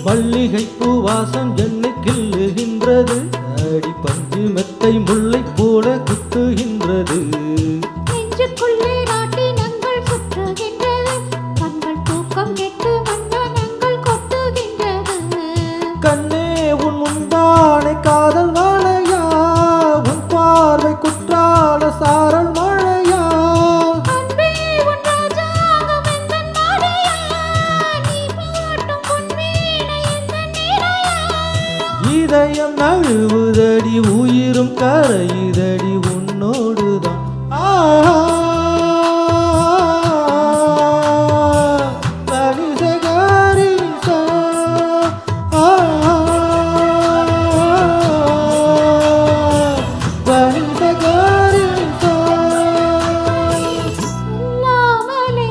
மல்லிகை பூவாசம் என்னை கிள்ளுகின்றது, அடி பஞ்சு மெத்தை முல்லை போல குத்துகின்றது. நெஞ்சுக்குள்ளே நாட்டினங்கள் சுற்றுகின்றது, கண்கள் தூக்கம் கெட்டு வண்ணங்கள் கொட்டுகின்றது. கண்ணே உன் முந்தானை காதல் மழையா, உன் பார்வை குற்றால சாரல் மழையா. அன்பே உன் ராஜாங்கம் எந்தன் மாலையா, நீ பாட்டும் பொன்வீணை எந்தன் நீரையா. இதயம் நழுவுதடி உயிரும் கரையுதடி உன்னோடுதான். சொல்லாமலே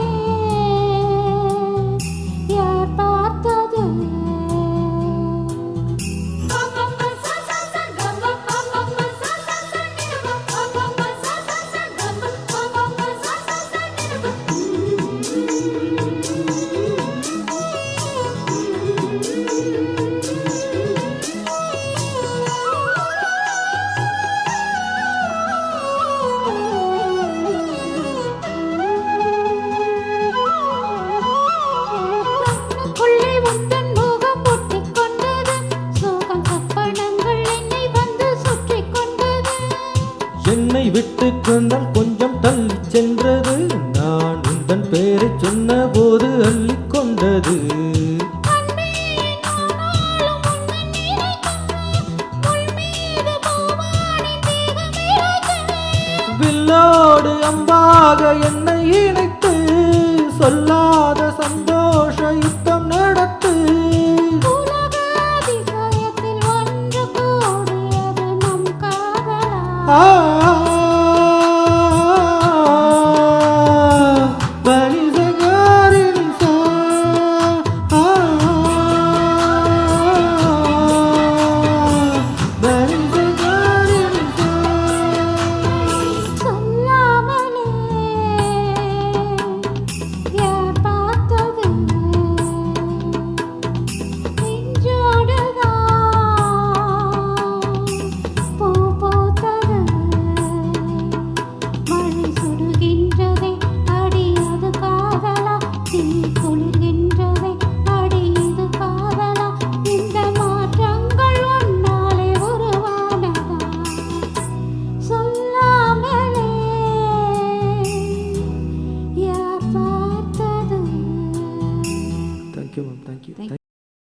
யார் பார்த்தது? கண்ணுக்குள்ளே உந்தன் முகம் ஒட்டிக் கொண்டது, சோகம் சொப்பனங்கள் என்னை வந்து சுற்றிக் கொண்டது. என்னை விட்டு கொண்டால் கொஞ்சம் தள்ளி சென்றது, நான் உந்தன் பெயரை சொன்ன போது அள்ளி கொண்டது. அன்பே நானாலும் உன்னை நினைக்க, முள் மீது பூவானின் தேகம் இழைக்க. வில்லோடு அம்பாக என்னை இணைத்து சொல்லாத